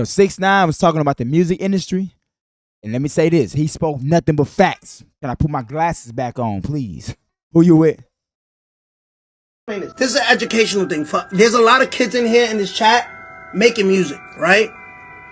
6ix9ine was talking about the music industry. And let me say this. He spoke nothing but facts. Can I put my glasses back on, please? Who you with? This is an educational thing. There's a lot of kids in here in this chat making music, right?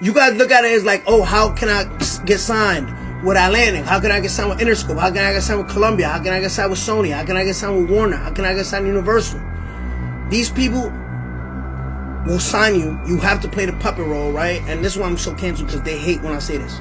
You guys look at it as like, oh, how can I get signed with Atlantic? How can I get signed with Interscope? How can I get signed with Columbia? How can I get signed with Sony? How can I get signed with Warner? How can I get signed with Universal? These people will sign you. You have to play the puppet role, right? And this is why I'm so canceled, because they hate when I say this.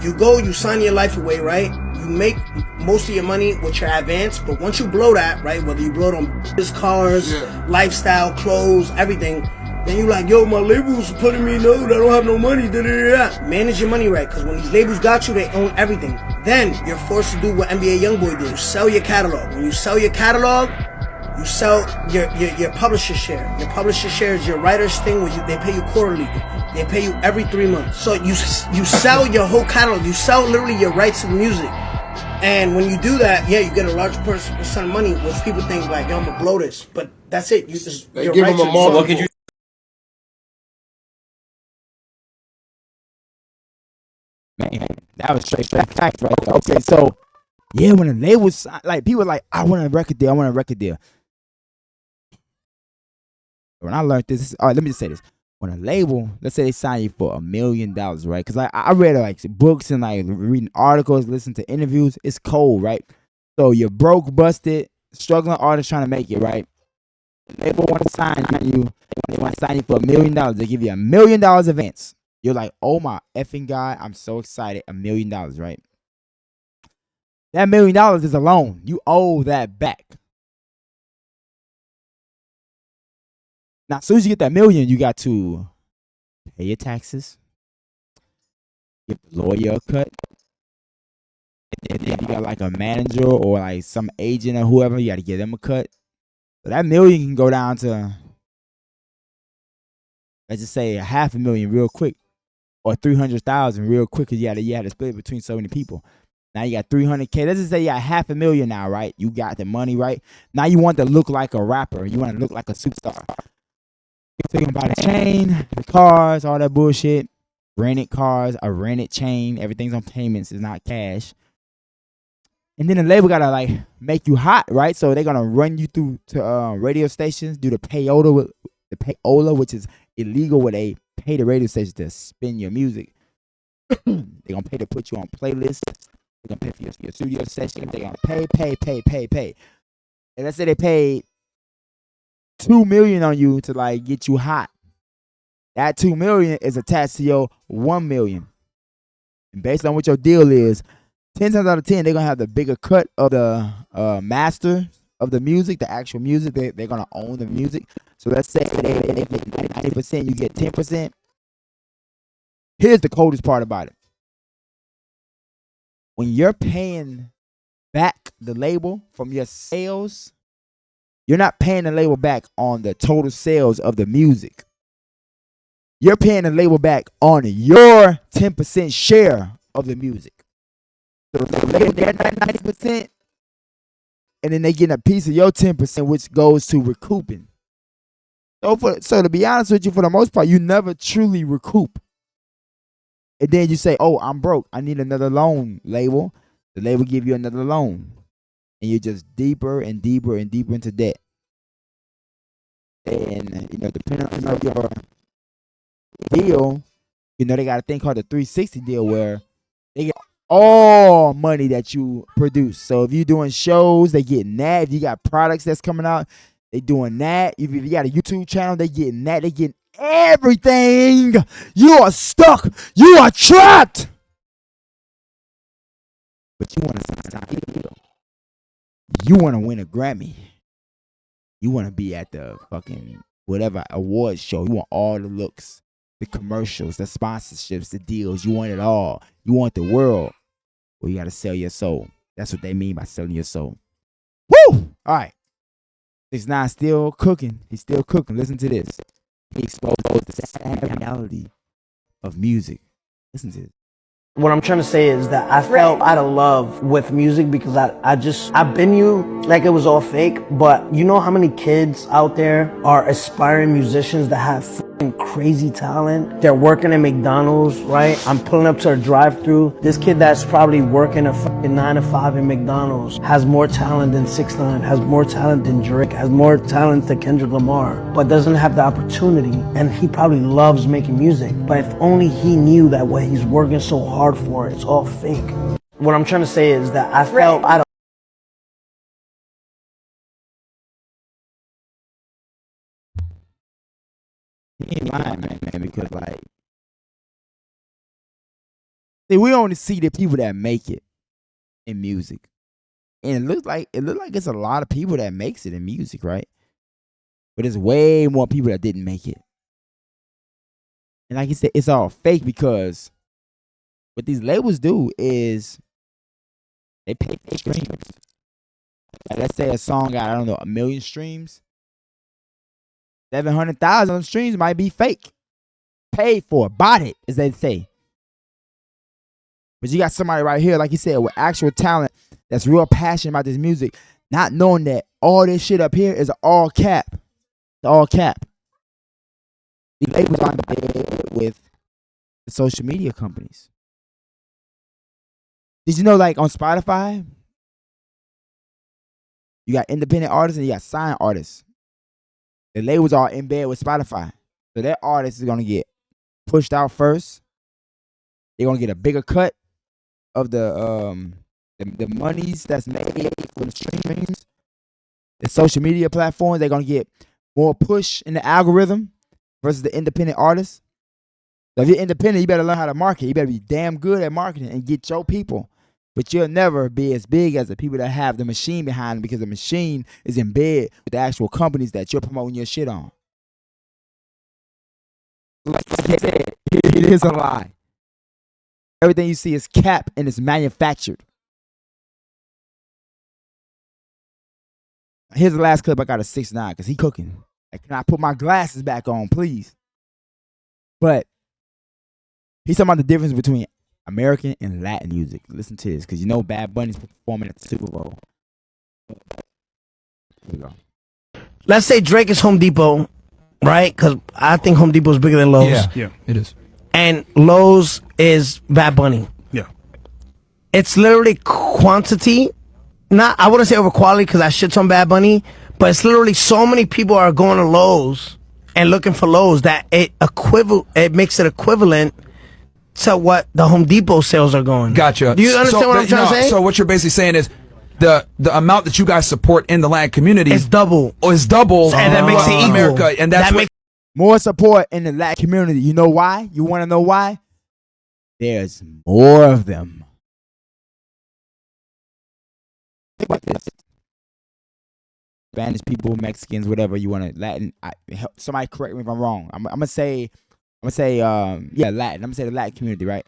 You go, you sign your life away, right? You make most of your money with your advance, but once you blow that, right, whether you blow it on cars, lifestyle, clothes, everything, then you like, yo, my label's putting me no, I don't have no money, da-da-da-da. Manage your money right, because when these labels got you, they own everything. Then you're forced to do what NBA Youngboy did. Sell your catalog. When you sell your catalog, you sell your publisher share. Your publisher share is your writer's thing where they pay you quarterly. They pay you every 3 months. So you sell your whole catalog. You sell literally your rights to the music. And when you do that, yeah, you get a large percent of money, which people think like, yo, I'm gonna blow this. But that's it. You just give them a more. What could you? Man, that was straight facts right there. Okay, so yeah, when the label was like, people were like, I want a record deal. I want a record deal. When I learned this, all right, let me just say this. When a label, let's say they sign you for $1 million, right? Because I read like books and like reading articles, listening to interviews. It's cold, right? So you're broke, busted, struggling artist trying to make it, right? The label want to sign you. They want to sign you for $1 million. They give you $1 million advance. You're like, oh my effing God, I'm so excited. $1 million, right? That $1 million is a loan. You owe that back. Now, as soon as you get that $1 million, you got to pay your taxes, give the lawyer a cut, and then you got like a manager or like some agent or whoever, you got to give them a cut. So that $1 million can go down to, let's just say, $500,000 real quick, or $300,000 real quick, because you had to split it between so many people. Now you got $300K. Let's just say you got $500,000 now, right? You got the money, right? Now you want to look like a rapper. You want to look like a superstar. So you can buy the chain, the cars, all that bullshit. Rented cars, a rented chain. Everything's on payments. It's not cash. And then the label gotta like make you hot, right? So they're gonna run you through to radio stations, do the payola, which is illegal, where they pay the radio stations to spin your music. They're gonna pay to put you on playlists. They're gonna pay for your studio session. They're gonna pay. And let's say they paid $2 million on you to like get you hot. That $2 million is attached to your $1 million. And based on what your deal is, 10 times out of 10, they're gonna have the bigger cut of the master of the music, the actual music. They're gonna own the music. So let's say they get 90%, you get 10%. Here's the coldest part about it. When you're paying back the label from your sales, you're not paying the label back on the total sales of the music. You're paying the label back on your 10% share of the music. So they get their 90%, and then they get a piece of your 10%, which goes to recouping. So to be honest with you, for the most part, you never truly recoup. And then you say, oh, I'm broke. I need another loan, label. The label give you another loan. And you're just deeper and deeper and deeper into debt. And, depending on your deal, they got a thing called the 360 deal, where they get all money that you produce. So if you're doing shows, they getting that. If you got products that's coming out, they doing that. If you got a YouTube channel, they getting that. They getting everything. You are stuck. You are trapped. But you want to You want to win a Grammy. You want to be at the fucking whatever awards show. You want all the looks, the commercials, the sponsorships, the deals. You want it all. You want the world. Well, you got to sell your soul. That's what they mean by selling your soul. Woo! All right. 6ix9ine still cooking. He's still cooking. Listen to this. He exposed the sad reality of music. Listen to this. What I'm trying to say is that I felt out of love with music, because I've been you like it was all fake, but you know how many kids out there are aspiring musicians that have crazy talent. They're working at McDonald's, right? I'm pulling up to a drive-thru. This kid that's probably working a fucking 9 to 5 in McDonald's has more talent than 6ix9ine, has more talent than Drake, has more talent than Kendrick Lamar, but doesn't have the opportunity. And he probably loves making music. But if only he knew that what he's working so hard for, it's all fake. What I'm trying to say is that I felt I don't. He ain't lying, man, because like, see, we only see the people that make it in music, and it looks like it's a lot of people that makes it in music, right? But there's way more people that didn't make it, and like you said, it's all fake because what these labels do is they pay for streams. Like, let's say a song got, I don't know, 1 million streams. 700,000 streams might be fake. Paid for, bought it, as they say. But you got somebody right here, like you said, with actual talent that's real passionate about this music, not knowing that all this shit up here is all cap. It's all cap. These labels are with the social media companies. Did you know, like on Spotify, you got independent artists and you got signed artists. The labels are in bed with Spotify. So that artist is going to get pushed out first. They're going to get a bigger cut of the monies that's made for the streamings. The social media platforms, they're going to get more push in the algorithm versus the independent artists. So if you're independent, you better learn how to market. You better be damn good at marketing and get your people. But you'll never be as big as the people that have the machine behind them because the machine is in bed with the actual companies that you're promoting your shit on. Like I said, it is a lie. Everything you see is cap and it's manufactured. Here's the last clip I got of 6ix9ine because he cooking. Like, can I put my glasses back on, please? But he's talking about the difference between American and Latin music. Listen to this, because you know Bad Bunny's performing at the Super Bowl. Here we go. Let's say Drake is Home Depot, right? Because I think Home Depot is bigger than Lowe's. Yeah, it is. And Lowe's is Bad Bunny. Yeah. It's literally quantity. Not, I wouldn't say over quality because I shit's on Bad Bunny, but it's literally so many people are going to Lowe's and looking for Lowe's that it makes it equivalent to what the Home Depot sales are going. Gotcha. Do you understand what I'm trying to say? So what you're basically saying is the amount that you guys support in the Latin community is double. Or is double. And that makes it equal. America. And that's what more support in the Latin community. You know why? You want to know why? There's more of them. Think about this. Spanish people, Mexicans, whatever you want to Latin. Somebody correct me if I'm wrong. I'm gonna say Latin. I'm gonna say the Latin community, right?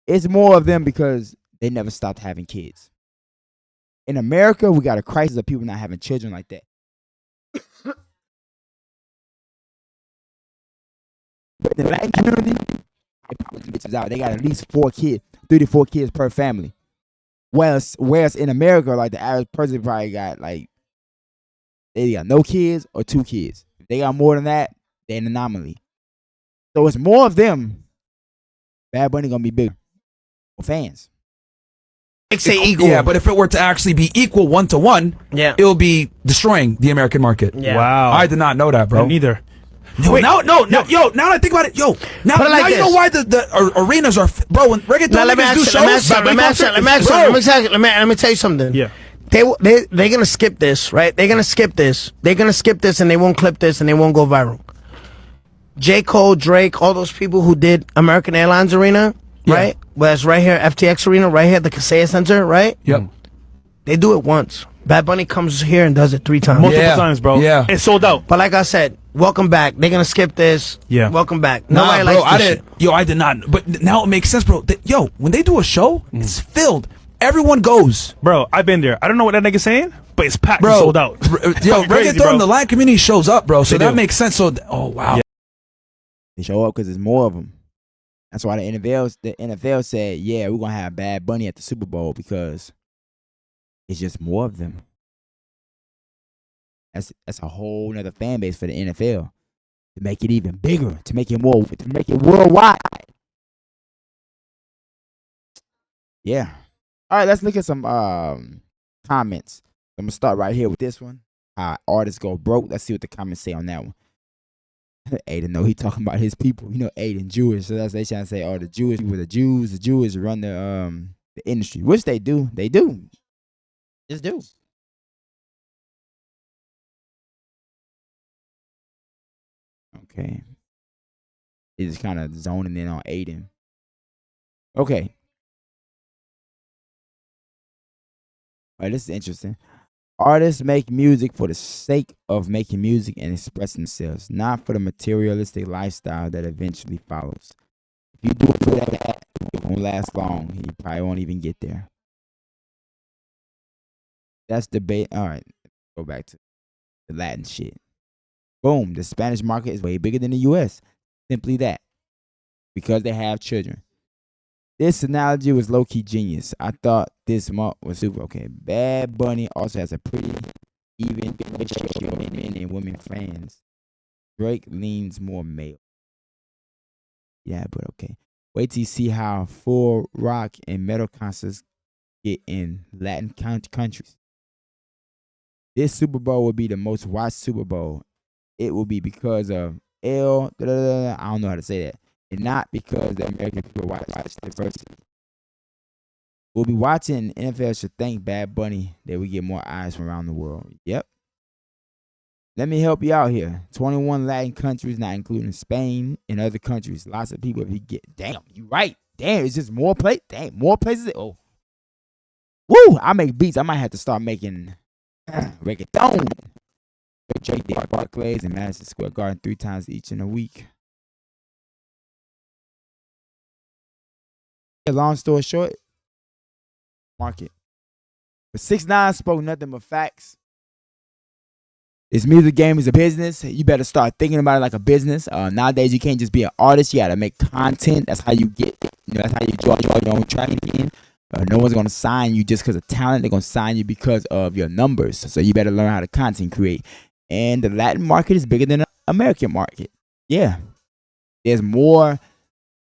It's more of them because they never stopped having kids. In America, we got a crisis of people not having children like that. But the Latin community, they pop these bitches out. They got at least 4 kids, 3 to 4 kids per family. Whereas in America, like the average person probably got like they got no kids or 2 kids. If they got more than that, they're an anomaly. So it's more of them. Bad Bunny gonna be bigger for fans. Say equal. Yeah, but if it were to actually be equal 1-to-1, it'll be destroying the American market. Yeah. Wow. I did not know that, bro. Me neither. No, now that I think about it, now you know why the arenas are, bro, when reggaeton niggas do shows. Let me tell you something. Yeah. They're gonna skip this, right? They're gonna skip this and they won't clip this and they won't go viral. J. Cole, Drake, all those people who did American Airlines Arena, right? Well, it's right here, FTX Arena, right here at the Kaseya Center, right? Yep. They do it once. Bad Bunny comes here and does it 3 times. Multiple times, bro. Yeah. It's sold out. But like I said, welcome back. They're gonna skip this. Yeah. Welcome back. Nah, Nobody bro, likes this shit. I did not. But now it makes sense, bro. When they do a show, it's filled. Everyone goes. Bro, I've been there. I don't know what that nigga's saying, but it's packed Bro, and sold out. Reggaeton, the Latin community shows up, bro. So They that do. makes sense. So, oh, wow. Yeah. They show up because there's more of them. That's why the NFL said, yeah, we're gonna have Bad Bunny at the Super Bowl because it's just more of them. That's a whole nother fan base for the NFL. to make it even bigger, to make it worldwide. Yeah. All right, let's look at some comments. I'm gonna start right here with this one. Artists go broke. Let's see what the comments say on that one. Aiden, no, he talking about his people. You know, Aiden Jewish, so that's they trying to say, oh, the Jewish people, the Jews run the industry, which they do. They do. Just do. Okay. He's just kind of zoning in on Aiden. Okay. All right, this is interesting. Artists make music for the sake of making music and expressing themselves, not for the materialistic lifestyle that eventually follows. If you do it for that, it won't last long. You probably won't even get there. That's debate. All right, go back to the Latin shit. Boom. The Spanish market is way bigger than the U.S. Simply that. Because they have children. This analogy was low-key genius. I thought this month was super. Okay. Bad Bunny also has a pretty even ratio of men and women fans. Drake leans more male. Yeah, but okay. Wait till you see how full rock and metal concerts get in Latin countries. This Super Bowl will be the most watched Super Bowl. It will be because of I don't know how to say that. And not because the American people watch diversity. We'll be watching. NFL should thank Bad Bunny that we get more eyes from around the world. Yep. Let me help you out here. 21 Latin countries, not including Spain and other countries. Lots of people. If you get, damn, you right. Damn, it's just more places. Damn, more places. Oh, woo! I make beats. I might have to start making reggaeton. Drake did Barclays and Madison Square Garden 3 times each in a week. Long story short, market. But 6ix9ine spoke nothing but facts. This music game is a business. You better start thinking about it like a business. Nowadays, you can't just be an artist. You gotta make content. That's how you get. That's how you draw your own traffic in. No one's gonna sign you just because of talent. They're gonna sign you because of your numbers. So you better learn how to content create. And the Latin market is bigger than the American market. Yeah, there's more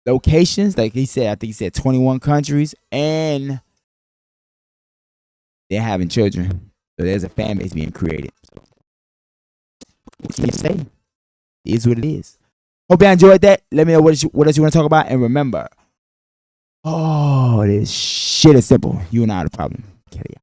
locations, like he said. I think he said 21 countries, and they're having children. So there's a fan base being created. So what can you say? It is what it is. Hope you enjoyed that. Let me know what else you want to talk about. And remember, this shit is simple. You and I are the problem. Okay, yeah.